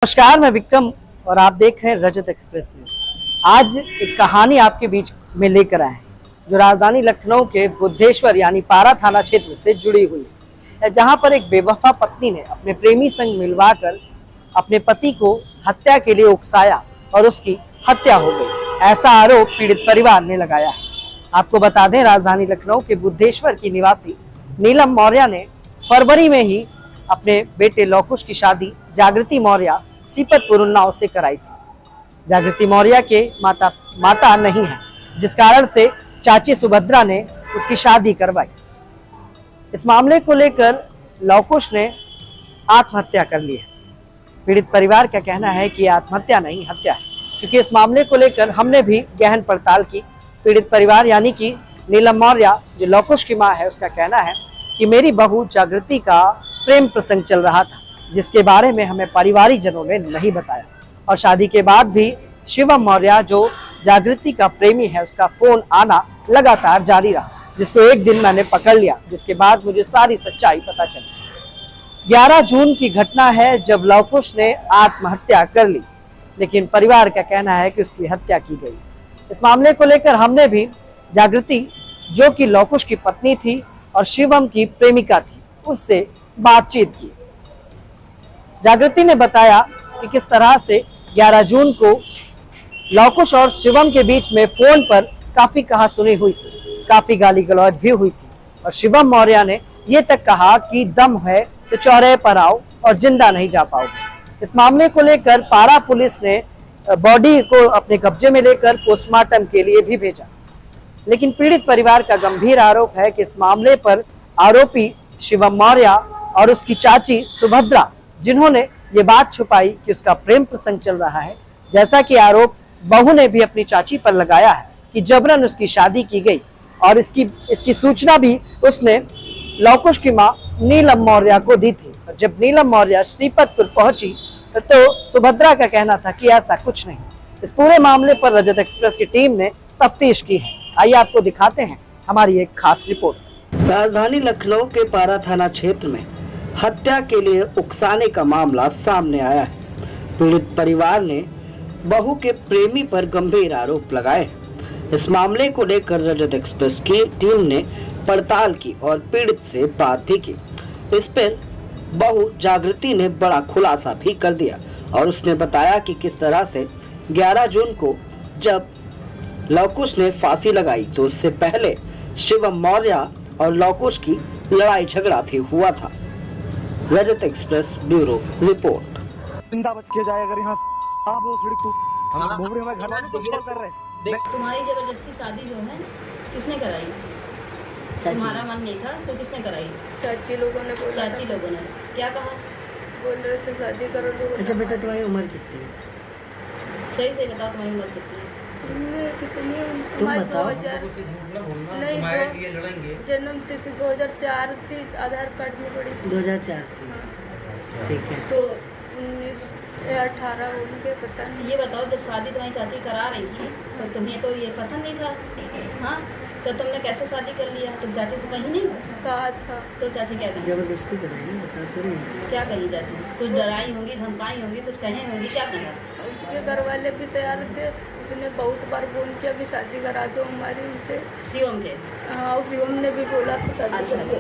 नमस्कार, मैं विक्रम और आप देख रहे हैं रजत एक्सप्रेस न्यूज। आज एक कहानी आपके बीच में लेकर आए हैं जो राजधानी लखनऊ के बुद्धेश्वर यानी पारा थाना क्षेत्र से जुड़ी हुई है, जहां पर एक बेवफा पत्नी ने अपने प्रेमी संग मिलवाकर अपने पति को हत्या के लिए उकसाया और उसकी हत्या हो गई। ऐसा आरोप पीड़ित परिवार ने लगाया है। आपको बता दें, राजधानी लखनऊ के बुद्धेश्वर की निवासी नीलम मौर्य ने फरवरी में ही अपने बेटे लवकुश की शादी जागृति मौर्य सीपतपुर उन्नाव से कराई थी। जागृति मौर्य के माता नहीं है, जिस कारण से चाची सुभद्रा ने उसकी शादी करवाई। इस मामले को लेकर लवकुश ने आत्महत्या कर ली है। पीड़ित परिवार का कहना है कि आत्महत्या नहीं, हत्या है, क्योंकि इस मामले को लेकर हमने भी गहन पड़ताल की। पीड़ित परिवार यानी कि नीलम मौर्य जो लवकुश की मां है, उसका कहना है कि मेरी बहू जागृति का प्रेम प्रसंग चल रहा था, जिसके बारे में हमें पारिवारिक जनों ने नहीं बताया, और शादी के बाद भी शिवम मौर्य जो जागृति का प्रेमी है, उसका फोन आना लगातार जारी रहा, जिसको एक दिन मैंने पकड़ लिया, जिसके बाद मुझे सारी सच्चाई पता चली। 11 जून की घटना है जब लवकुश ने आत्महत्या कर ली, लेकिन परिवार का कहना है कि उसकी हत्या की गई। इस मामले को लेकर हमने भी जागृति, जो कि लवकुश की पत्नी थी और शिवम की प्रेमिका थी, उससे बातचीत की। जागृति ने बताया कि किस तरह से 11 जून को लवकुश और शिवम के बीच में फोन पर काफी कहासुनी हुई थी, काफी गाली गलौज भी हुई थी, और शिवम मौर्य ने ये तक कहा कि दम है तो चौराहे पर आओ और जिंदा नहीं जा पाओगे। इस मामले को लेकर पारा पुलिस ने बॉडी को अपने कब्जे में लेकर पोस्टमार्टम के लिए भी भेजा, लेकिन पीड़ित परिवार का गंभीर आरोप है कि इस मामले पर आरोपी शिवम मौर्य और उसकी चाची सुभद्रा, जिन्होंने ये बात छुपाई कि उसका प्रेम प्रसंग चल रहा है, जैसा कि आरोप बहू ने भी अपनी चाची पर लगाया है कि जबरन उसकी शादी की गई, और इसकी सूचना भी उसने लवकुश की मां नीलम मौर्य को दी थी। और जब नीलम मौर्य सीपतपुर पहुंची तो सुभद्रा का कहना था कि ऐसा कुछ नहीं। इस पूरे मामले पर रजत एक्सप्रेस की टीम ने तफ्तीश की है। आइए आपको दिखाते हैं हमारी एक खास रिपोर्ट। राजधानी लखनऊ के पारा थाना क्षेत्र में हत्या के लिए उकसाने का मामला सामने आया है। पीड़ित परिवार ने बहू के प्रेमी पर गंभीर आरोप लगाए। इस मामले को लेकर रजत एक्सप्रेस की टीम ने पड़ताल की और पीड़ित से बात भी की। इस पर बहू जागृति ने बड़ा खुलासा भी कर दिया, और उसने बताया कि किस तरह से 11 जून को जब लवकुश ने फांसी लगाई तो उससे पहले शिवम मौर्य और लवकुश की लड़ाई झगड़ा भी हुआ था। रजत एक्सप्रेस ब्यूरो रिपोर्ट। जिंदा बच के जाए अगर यहाँ आप वो सड़क तू हम भोगड़े में घर वाले कुछ कर रहे हैं। तुम्हारी जबरदस्ती शादी जो है किसने कराई? तुम्हारा मन नहीं था तो किसने कराई? चाची लोगों ने बोला। चाची लोगों ने क्या कहा? बोल रहे थे शादी करो तो। अच्छा बेटा, तुम्हारी उम्र कितनी है? सही से बताओ, तुम्हारी उम्र कितनी है? कितनी? तुम बताओ। नहीं, जन्म तिथि 2004 थी, आधार कार्ड में पड़ी थी 2004 थी। ठीक है। तो 19 या 18 उनके पता नहीं। ये बताओ, जब शादी तुम्हारी चाची करा रही थी तो तुम्हें तो ये पसंद नहीं था, हाँ? तो तुमने कैसे शादी कर लिया? तुम चाची से कहीं नहीं कहा था तो चाची क्या कही? जबरदस्ती कराई, बताते नहीं। क्या कही चाची? कुछ डराई होंगी, धमकाई होंगी, कुछ कहे होंगी, क्या कहा? उसके घर वाले भी तैयार थे। उसने बहुत बार फोन किया कि शादी करा दो हमारी उनसे। शिवम के? हाँ, शिवम ने भी बोला था शादी। अच्छा, तो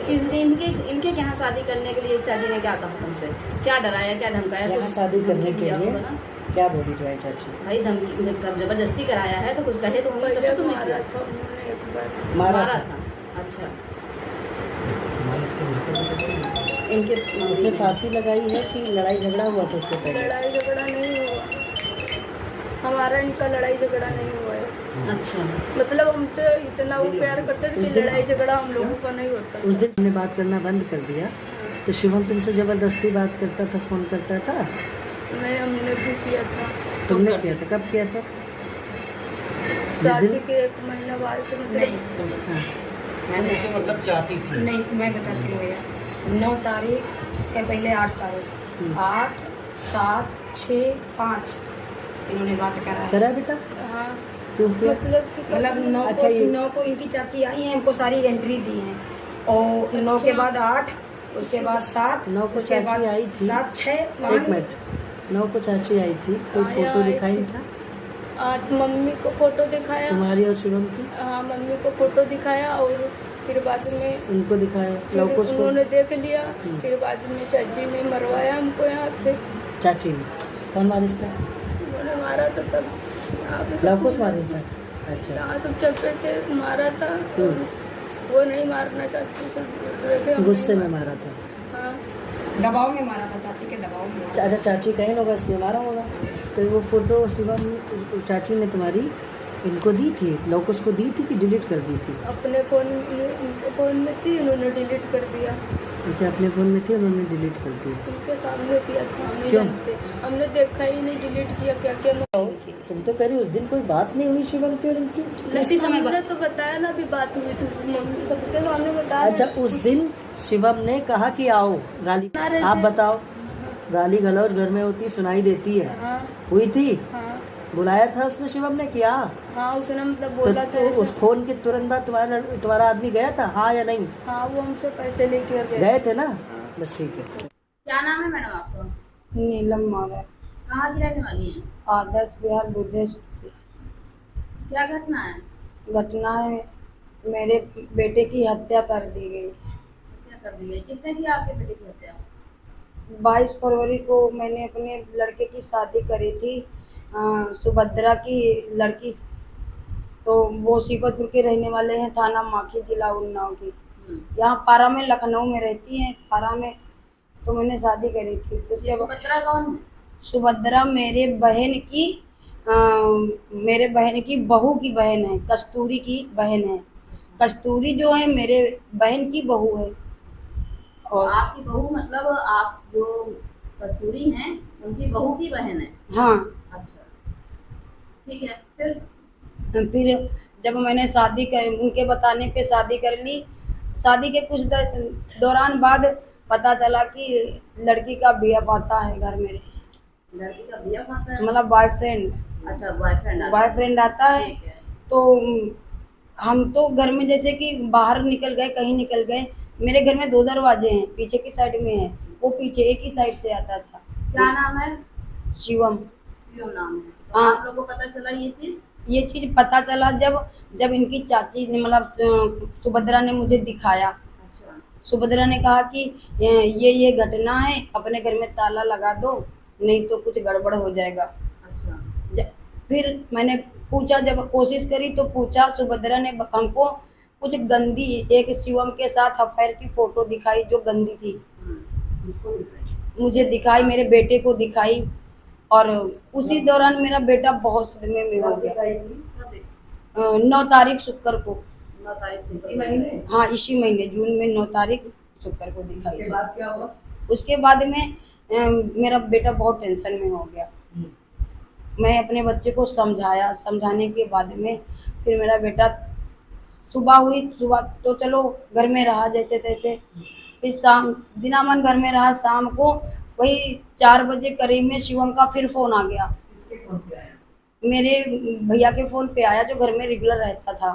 इनके यहाँ शादी करने के लिए चाची ने क्या कहा तुमसे? क्या डराया, क्या धमकाया? यहाँ शादी करने के लिए क्या बोली तुम्हारी चाची? भाई धमकी, जब जबरदस्ती कराया है तो कुछ कहे तो होंगे, तब तो तुमने किया। उन्होंने एक बार मारा था। अच्छा, इनके उसने फांसी लगाई है कि लड़ाई झगड़ा हुआ था उससे पहले? लड़ाई झगड़ा नहीं हुआ हमारा, इनका लड़ाई झगड़ा नहीं हुआ है। अच्छा, मतलब हमसे इतना वो प्यार करते थे कि लड़ाई झगड़ा हम लोगों का नहीं होता। उस दिन हमने बात करना बंद कर दिया तो शिवम तुमसे जबरदस्ती बात करता था, फोन करता था? नहीं, हमने भी किया था। तुमने किया था? कब किया था? शादी के 1 महीना बाद। मतलब चाहती थी? नहीं, मैं बताती हूँ भैया। 9 तारीख के पहले 8 तारीख, 8, 7, 6, 5 इन्होंने बात करा बेटा। हाँ, क्यों किया? मतलब 9 अच्छा, को 9 को इनकी चाची आई है, हमको सारी एंट्री दी है, और 9 के बाद 8, उसके बाद 7, 9 को उसके बाद चाची आई थी। 7, 6, 5। एक मिनट, लखनऊ को चाची आई थी, कोई हाँ, फोटो यहाँ आई दिखाई थी। था आज मम्मी को फोटो दिखाया। तुम्हारी और शिवम की? हाँ, मम्मी को फोटो दिखाया और फिर बाद में उनको दिखाया, फिर लवकुश को? उन्होंने देख लिया। फिर बाद में चाची ने मरवाया हमको यहाँ पे। चाची ने कौन मारिस था? उन्होंने मारा था तब यहाँ पे सब लवकुश मारी था? अच्छा। यहाँ सब चप्पे थे, मारा था। और वो नहीं मारना चाहते थे, बोल रहे थे हम गुस्से नहीं में मारा था? हाँ, दबाव में मारा था, चाची के दबाव में मारा। अच्छा, चाची कहीं होगा इसलिए मारा होगा। तो वो फोटो शिवम चाची ने तुम्हारी इनको दी थी, लवकुश को दी थी कि डिलीट कर दी थी? अपने फ़ोन में, उनके फ़ोन में थी, उन्होंने डिलीट कर दिया। अच्छा, अपने फ़ोन में थी, उन्होंने डिलीट कर दिया। उनके सामने किया था, हम नहीं क्यों? जानते, हमने देखा ही नहीं डिलीट किया क्या क्या। तुम तो कह रही हो उस दिन कोई बात नहीं हुई शिवम की और इनकी? उसी समय हमने तो बताया ना, अभी बात हुई थी मम्मी सबके सामने बताया। अच्छा, उस दिन शिवम ने कहा कि आओ, गाली, आप बताओ, गाली गलौज घर में होती सुनाई देती है, हाँ हुई थी? हाँ बुलाया था उसने शिवम ने किया? हाँ, उसने मतलब तो बोला था उस ऐसे। फोन के तुरंत बाद तुम्हारा आदमी गया था, हाँ या नहीं? हाँ, वो हमसे पैसे लेकर गए। गए थे ना? बस ठीक है। क्या नाम है मैडम आपका? नीलम मारा, कहाँ की रहने वाली हैं? आदर्श बिहार बुद्धेश्वर। क्या घटना है? घटना है, मेरे बेटे की हत्या कर दी गई। क्या कर दी गई? किसने किया आपके बेटे की हत्या? 22 फरवरी को मैंने अपने लड़के की शादी करी थी, सुभद्रा की लड़की से। तो वो सीपतपुर के रहने वाले हैं, थाना माखी, जिला उन्नाव की। यहाँ पारा में, लखनऊ में रहती हैं, पारा में। तो मैंने शादी करी थी। उसके बाद सुभद्रा कौन है? सुभद्रा मेरे बहन की बहू की बहन है, कस्तूरी की बहन है। कस्तूरी जो है मेरे बहन की बहू है। और आपकी बहू मतलब आप जो कस्तूरी हैं उनकी बहू की बहन है? हाँ। अच्छा, ठीक है। फिर जब मैंने शादी कर, उनके बताने पे शादी कर ली। शादी के कुछ दौरान बाद पता चला कि लड़की का बीएफ आता है घर मेरे, लड़की का बीएफ आता है? मतलब बॉयफ्रेंड। अच्छा, बॉयफ्रेंड बॉयफ्रेंड आता है। ठीक है। तो हम तो घर में जैसे कि बाहर निकल गए, कहीं निकल गए। मेरे घर में 2 दरवाजे हैं, पीछे की साइड में है, वो पीछे एक ही साइड से आता था। क्या नाम है? शिवम। शिवम नाम है। तो हाँ। आप लोगों को पता चला ये चीज पता चला जब इनकी चाची ने, मतलब सुभद्रा ने मुझे दिखाया। अच्छा। सुभद्रा ने कहा कि ये घटना है, अपने घर में ताला लगा दो, नहीं तो कुछ गड़बड़ हो जाएगा। अच्छा। फिर मैंने पूछा, जब कोशिश करी तो पूछा, सुभद्रा ने हमको कुछ गंदी, एक शिवम के साथ अफेयर की फोटो दिखाई जो गंदी थी। इसको मुझे दिखाई, मेरे बेटे को दिखाई। और उसी दौरान मेरा बेटा बहुत सदमे में हो गया। 9 तारीख शुक्र को। 9 तारीख इसी महीने? हाँ, इसी महीने जून में 9 तारीख शुक्र को दिखाई। उसके बाद क्या हुआ? उसके बाद में मेरा बेटा बहुत टेंशन में हो गया। मैं अपने बच्चे को समझाया, समझाने के बाद में फिर मेरा बेटा, सुबह तो चलो घर में रहा जैसे तैसे। फिर शाम दिनामन घर में रहा, शाम को वही 4 बजे करीब में शिवम का फिर फोन आ गया। किसके फोन पे आया? मेरे भैया के फोन पे आया, जो घर में रेगुलर रहता था।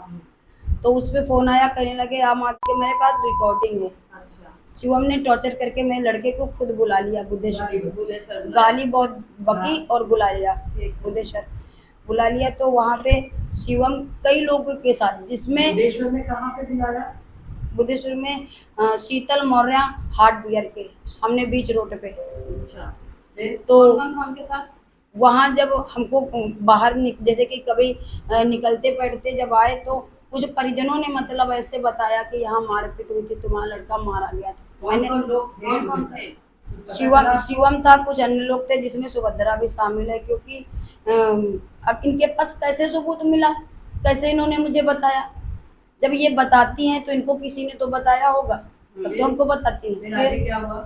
तो उस पे फोन आया, कहने लगे आप आके, मेरे पास रिकॉर्डिंग है। अच्छा। शिवम ने टॉर्चर करके मेरे लड़के को खुद बुला लिया बुद्धेश्वर। बुलेसर गाली बहुत बकी और बुला लिया बुद्धेश्वर, बुला लिया। तो वहाँ पे शिवम कई लोगों के साथ, जिसमें बुद्धेश्वर में कहाँ पे बुलाया? बुद्धेश्वर में शीतल मौर्य हार्डवेयर के सामने बीच रोड पे। अच्छा। तो कौन के साथ? वहाँ जब हमको बाहर जैसे कि कभी निकलते बैठते जब आए, तो कुछ परिजनों ने मतलब ऐसे बताया कि यहाँ मारपीट हुई थी, तुम्हारा लड़का मारा गया था। मैंने कौन से? शिवम था, कुछ अन्य लोग थे, जिसमें सुभद्रा भी शामिल है। क्योंकि अब इनके पास कैसे सबूत मिला, कैसे इन्होंने मुझे बताया? जब ये बताती हैं तो इनको किसी ने तो बताया होगा, तब तो हमको बताती हैं। फिर क्या हुआ?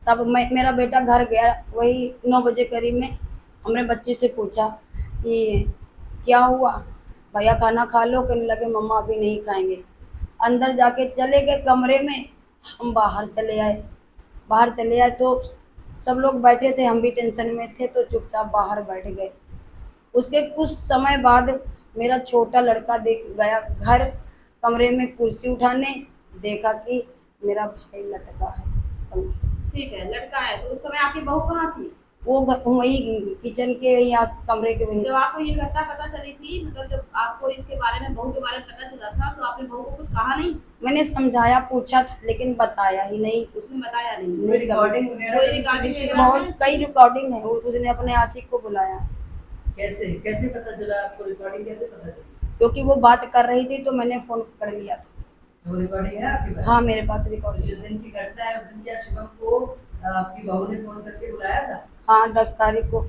तब मेरा बेटा घर गया, वही 9 बजे करीब में। हमने बच्चे से पूछा कि क्या हुआ भैया, खाना खा लो? कहने लगे मम्मा अभी नहीं खाएंगे। अंदर जाके चले गए कमरे में, हम बाहर चले आए तो सब लोग बैठे थे, हम भी टेंशन में थे, तो चुपचाप बाहर बैठ गए। उसके कुछ समय बाद मेरा छोटा लड़का देख गया घर, कमरे में कुर्सी उठाने, देखा कि मेरा भाई लटका है पंखे से। ठीक है, लड़का है। तो उस समय आपकी बहू कहाँ थी? वो वही किचन के वही कमरे के वही। जब आपको ये घटना पता चली थी, मतलब जब आपको इसके बारे में, बहू के बारे में पता चला था, तो आपने बहू को कुछ कहा नहीं? मैंने समझाया, पूछा था, लेकिन बताया ही नहीं। उसने बताया नहीं? नहीं रिकॉर्डिंग कोई रिकॉर्डिंग वगैरह बहुत है? कई रिकॉर्डिंग है, उसने अपने आशिक को बुलाया। कैसे कैसे पता चला आपको? रिकॉर्डिंग कैसे पता चली? क्योंकि वो बात कर रही थी तो मैंने फोन कर लिया था। वो रिकॉर्डिंग है आपके पास? हाँ मेरे पास तो रिकॉर्डिंग। जिस दिन की घटना है उस दिन क्या शिवम को आपकी बहू ने फोन करके बुलाया था? हाँ 10 तारीख को,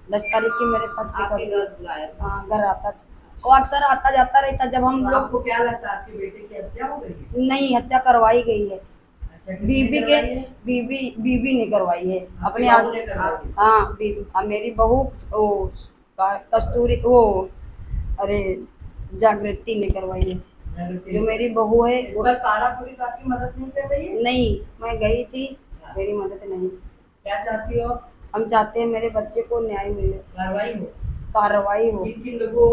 10 तारीख की मेरे पास आपके रिकॉर्डिंग। घर बुलाया था? हाँ घर आता था, वो अक्सर आता जाता रहता। जब हम तो लोग, आपको क्या लगता है आपके बेटे की हत्या हो गई है? नहीं हत्या करवाई गई है, अच्छा, किसने बीबी के करवाई है? बीबी ने करवाई है अपने बहू ने करवाई है? हाँ बीबी, मेरी बहू वो कस्तूरी वो, अरे जागृति ने करवाई है। जो मेरी बहू है इस पर पारा पुलिस आपकी मदद नहीं कर रही है? नहीं, मैं गई थी, मेरी मदद नहीं। क्या चाहती हो? हम चाहते हैं मेरे बच्चे को न्याय मिले, कार्रवाई हो? कार्रवाई हो। किन किन लोगों,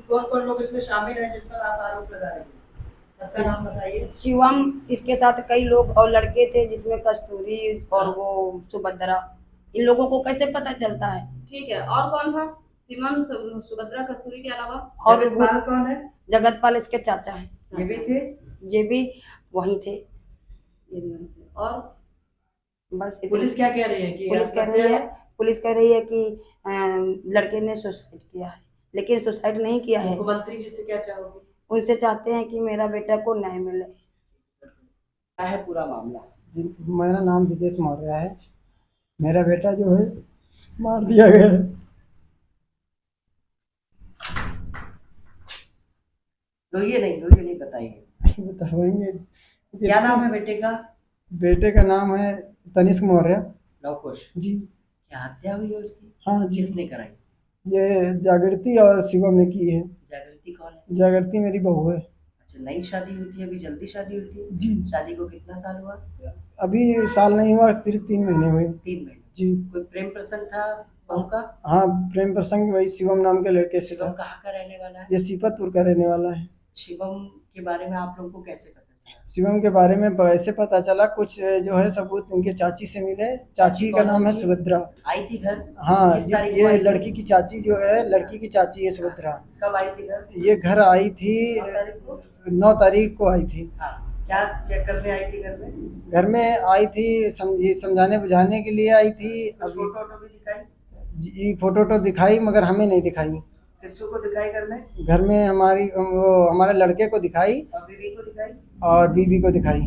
कौन कौन लोग इसमें शामिल हैं जिन पर आप आरोप लगा रहे हैं? सबका नाम बताइए। शिवम, इसके साथ कई लोग और लड़के थे, जिसमें कस्तूरी और वो सुभद्रा। इन लोगों को कैसे पता चलता है? ठीक है, और कौन था? शिवम, सुभद्रा, कस्तूरी के अलावा? और जगतपाल कौन है? जगतपाल इसके चाचा है, ये भी थे? ये भी वहीं थे। ये भी वहीं थे। और बस इतना। पुलिस क्या कह रही है कि पुलिस कह रही है, पुलिस कह रही है कि लड़के ने सुसाइड किया है, लेकिन सुसाइड नहीं किया है। मुख्यमंत्री जी से क्या चाहोगे? उनसे चाहते हैं कि मेरा बेटा को न्याय मिले। क्या है पूरा मामला? जी, मेरा नाम विदेश मौर्य है। मेरा बेटा जो है मार दिया गया है। रोइए नहीं बताइए। बताएंगे। क्या नाम है बेटे का? बेटे का नाम है तनिष्क मौर्य। लवकुश। जी क्या हत्या हुई है उसकी? हाँ जी, किसने कराई? ये जागृति और शिवम ने की है। जागृति कौन है? जागृति मेरी बहू है। अच्छा, नई शादी हुई थी, अभी जल्दी शादी हुई थी? जी, शादी को कितना साल हुआ? अभी साल नहीं हुआ, सिर्फ 3 महीने हुए। 3 महीने। जी कोई प्रेम प्रसंग था बहू का? हाँ, प्रेम प्रसंग वही शिवम नाम के लड़के से शिवम था। कहाँ का रहने वाला है? ये सीपतपुर का रहने वाला है। शिवम के बारे में आप लोगों को कैसे पता चला? शिवम के बारे में ऐसे पता चला, कुछ जो है सबूत इनके चाची से मिले। चाची का नाम है सुभद्रा। आई थी घर? हाँ, किस तारीख को ये आई थी? लड़की की चाची जो है, लड़की की चाची है सुभद्रा। कब आई थी घर? ये घर आई थी 9 तारीख को? 9 तारीख को आई थी। हाँ, क्या क्या करने आई थी घर में? घर में आई थी समझाने बुझाने के लिए आई थी। फोटो वोटो भी दिखाई? जी फोटो तो दिखाई, मगर हमें नहीं दिखाई। किसको को दिखाई घर में? घर में हमारे लड़के को दिखाई और बीवी को दिखाई? और बीवी को दिखाई।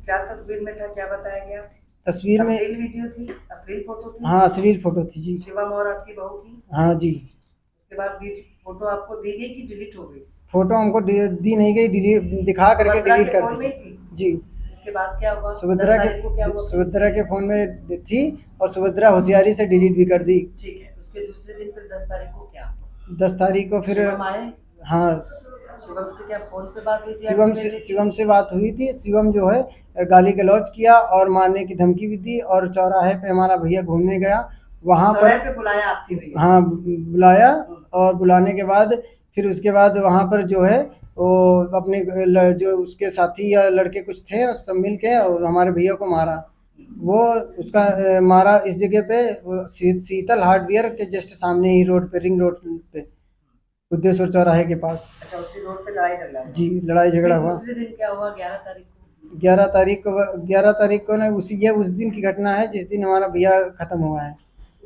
क्या तस्वीर में था, क्या बताया गया? तस्वीर में अश्लील वीडियो थी, अश्लील फोटो थी? हाँ अश्लील फोटो थी जी। शिवम और आपकी बहू की? हाँ जी, उसके बाद फोटो आपको दी गई कि डिलीट हो गई? फोटो हमको दी नहीं गई, डिलीट दिखा करके सुभद्रा डिलीट के कर फोन में दी। ही थी? जी, इसके बाद क्या हुआ? सुभद्रा 10 तारीख को क्या हुआ? सुभद्रा के फोन में थी और सुभद्रा होशियारी से डिलीट भी कर दी। ठीक है, उसके दूसरे दिन फिर 10 तारीख को क्या हुआ? 10 तारीख को फिर शिवम आए? हाँ, शिवम से क्या फोन पे बात हुई थी? शिवम से बात हुई थी। शिवम जो है गाली गलौज किया और मारने की धमकी भी दी, और चौराहे पे हमारा भैया घूमने गया, वहाँ चौराहे पर पे बुलाया आपकी भैया? हाँ बुलाया, और बुलाने के बाद फिर उसके बाद वहाँ पर जो है वो अपने जो उसके साथी या लड़के कुछ थे और सब मिल के और हमारे भैया को मारा। वो उसका मारा इस जगह पे, शीतल हार्डवेयर के जस्ट सामने ही रोड पे, रिंग रोड पे, बुद्धेश्वर चौराहे के पास। अच्छा, उसी रोड पे लड़ाई झगड़ा हुआ? जी, लड़ाई झगड़ा हुआ। दूसरे दिन क्या हुआ? 11 तारीख को? 11 तारीख को ना, उस दिन की घटना है जिस दिन हमारा भैया खत्म हुआ है।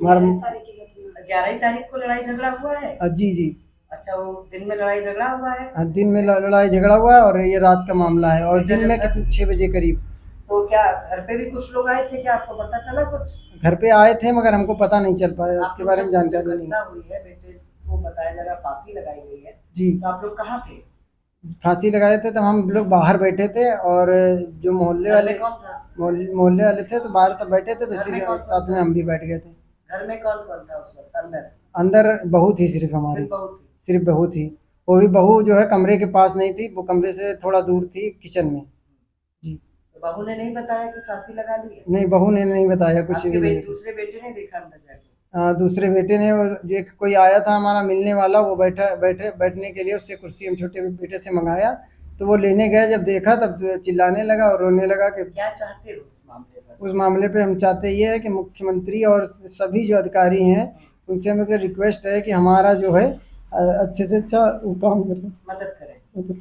हमारा 11 तारीख को लड़ाई झगड़ा हुआ है? जी जी, अच्छा, वो दिन में लड़ाई झगड़ा हुआ है? हाँ, दिन में लड़ाई झगड़ा हुआ है और ये रात का मामला है, और दिन में कितने 6 बजे करीब। तो क्या घर पे भी कुछ लोग आए थे? क्या आपको पता चला कुछ? घर पे आए थे मगर हमको पता नहीं चल पाया, उसके बारे में जानकारी नहीं। घटना हुई है, बेटे को बताया जा रहा फांसी लगाई गई है, जी, तो आप लोग कहाँ थे? फांसी लगाए थे तो हम लोग बाहर बैठे थे, और जो मोहल्ले घर वाले में कौन था? मोहल्ले वाले थे तो बाहर सब बैठे थे, तो घर में कौन साथ में हम भी बैठ गए थे। घर में कौन कौन था उस वक्त अंदर? अंदर बहू थी सिर्फ हमारी, सिर्फ बहू थी? सिर्फ बहू थी। वो भी बहू जो है कमरे के पास नहीं थी, वो कमरे से थोड़ा दूर थी, किचन में। जी, तो बहू ने नहीं बताया कि फांसी लगा ली है? नहीं, बहू ने नहीं बताया कुछ आपके भी नहीं। दूसरे बेटे ने देखा अंदर जाके? दूसरे बेटे ने, एक कोई आया था हमारा मिलने वाला, वो बैठने के लिए उससे कुर्सी हम छोटे बेटे से मंगाया, तो वो लेने गया, जब देखा तब चिल्लाने लगा और रोने लगा कि क्या चाहते हो इस मामले पर? उस मामले पे हम चाहते ये है कि मुख्यमंत्री और सभी जो अधिकारी हैं उनसे हमें रिक्वेस्ट है कि हमारा जो है अच्छे से अच्छा वो काम करें, मदद करें।